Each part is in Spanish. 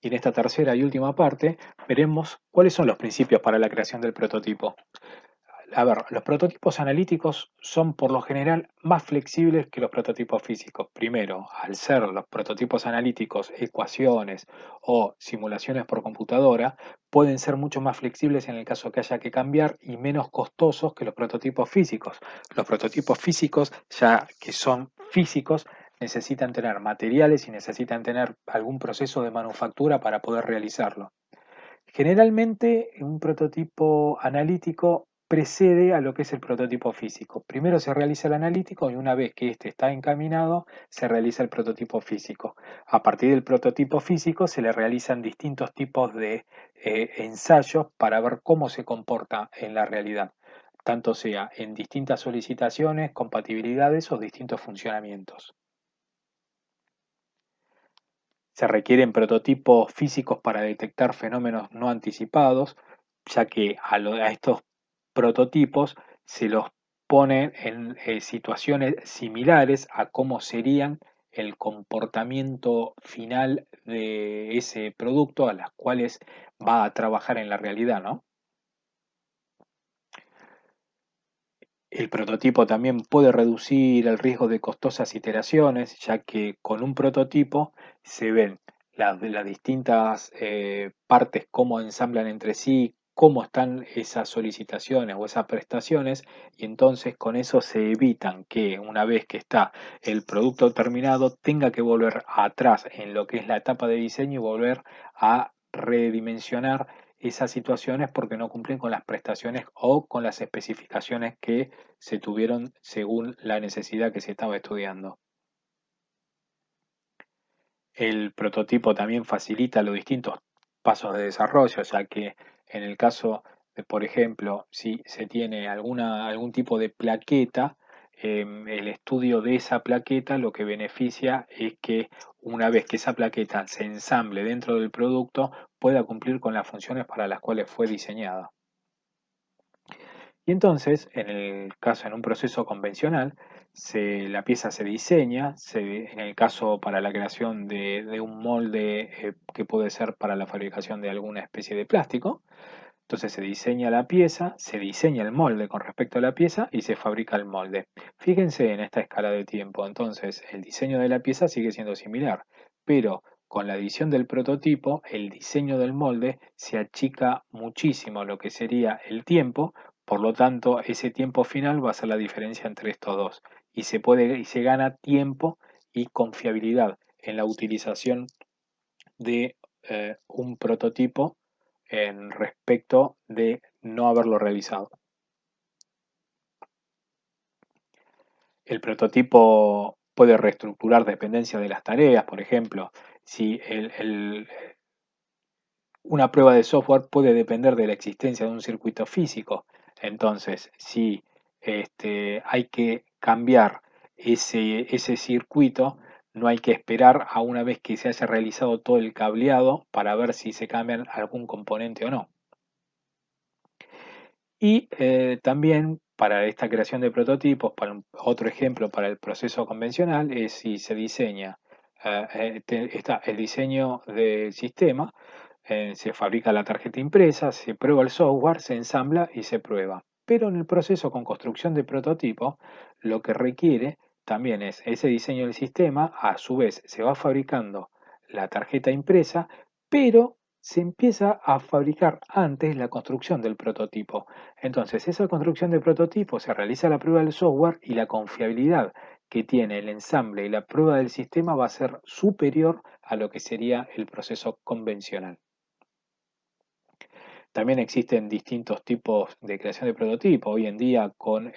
Y en esta tercera y última parte veremos cuáles son los principios para la creación del prototipo. A ver, los prototipos analíticos son por lo general más flexibles que los prototipos físicos. Primero, al ser los prototipos analíticos ecuaciones o simulaciones por computadora, pueden ser mucho más flexibles en el caso que haya que cambiar y menos costosos que los prototipos físicos. Los prototipos físicos, ya que son físicos, necesitan tener materiales y necesitan tener algún proceso de manufactura para poder realizarlo. Generalmente, un prototipo analítico precede a lo que es el prototipo físico. Primero se realiza el analítico y una vez que este está encaminado, se realiza el prototipo físico. A partir del prototipo físico se le realizan distintos tipos de ensayos para ver cómo se comporta en la realidad, tanto sea en distintas solicitaciones, compatibilidades o distintos funcionamientos. Se requieren prototipos físicos para detectar fenómenos no anticipados, ya que a estos prototipos se los pone en situaciones similares a cómo serían el comportamiento final de ese producto a las cuales va a trabajar en la realidad, ¿no? El prototipo también puede reducir el riesgo de costosas iteraciones, ya que con un prototipo se ven las distintas partes, cómo ensamblan entre sí, cómo están esas solicitaciones o esas prestaciones, y entonces con eso se evitan que una vez que está el producto terminado tenga que volver atrás en lo que es la etapa de diseño y volver a redimensionar esas situaciones porque no cumplen con las prestaciones o con las especificaciones que se tuvieron según la necesidad que se estaba estudiando. El prototipo también facilita los distintos pasos de desarrollo, ya que en el caso de, por ejemplo, si se tiene algún tipo de plaqueta, el estudio de esa plaqueta lo que beneficia es que una vez que esa plaqueta se ensamble dentro del producto, pueda cumplir con las funciones para las cuales fue diseñada. Y entonces, en un proceso convencional, la pieza se diseña, en el caso para la creación de un molde que puede ser para la fabricación de alguna especie de plástico, entonces se diseña la pieza, se diseña el molde con respecto a la pieza y se fabrica el molde. Fíjense en esta escala de tiempo, entonces el diseño de la pieza sigue siendo similar, pero con la adición del prototipo, el diseño del molde se achica muchísimo lo que sería el tiempo, por lo tanto ese tiempo final va a ser la diferencia entre estos dos y se gana tiempo y confiabilidad en la utilización de un prototipo en respecto de no haberlo realizado. El prototipo puede reestructurar dependencias de las tareas, por ejemplo, si una prueba de software puede depender de la existencia de un circuito físico. Entonces, si hay que cambiar ese circuito, no hay que esperar a una vez que se haya realizado todo el cableado para ver si se cambian algún componente o no. Y también para esta creación de prototipos, otro ejemplo para el proceso convencional es si se diseña está el diseño del sistema, se fabrica la tarjeta impresa, se prueba el software, se ensambla y se prueba. Pero en el proceso con construcción de prototipo, lo que requiere también es ese diseño del sistema, a su vez se va fabricando la tarjeta impresa, pero se empieza a fabricar antes la construcción del prototipo. Entonces, esa construcción de prototipo se realiza la prueba del software y la confiabilidad que tiene el ensamble y la prueba del sistema va a ser superior a lo que sería el proceso convencional. También existen distintos tipos de creación de prototipo. Hoy en día con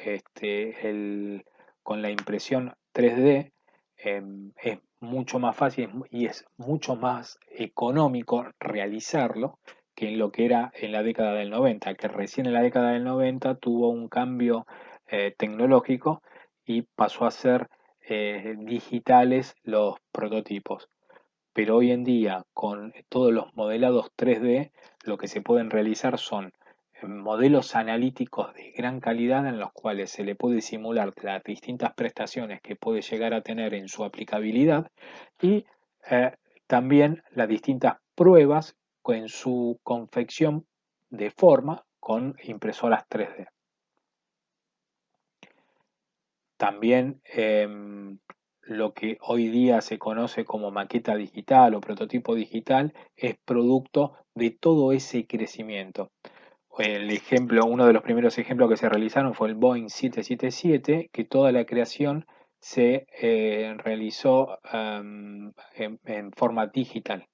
la impresión 3D es mucho más fácil y es mucho más económico realizarlo que en lo que era en la década del 90, que recién en la década del 90 tuvo un cambio tecnológico y pasó a ser digitales los prototipos. Pero hoy en día, con todos los modelados 3D, lo que se pueden realizar son modelos analíticos de gran calidad en los cuales se le puede simular las distintas prestaciones que puede llegar a tener en su aplicabilidad y eh, también las distintas pruebas en su confección de forma con impresoras 3D. También lo que hoy día se conoce como maqueta digital o prototipo digital es producto de todo ese crecimiento. Uno de los primeros ejemplos que se realizaron fue el Boeing 777, que toda la creación se realizó en forma digital.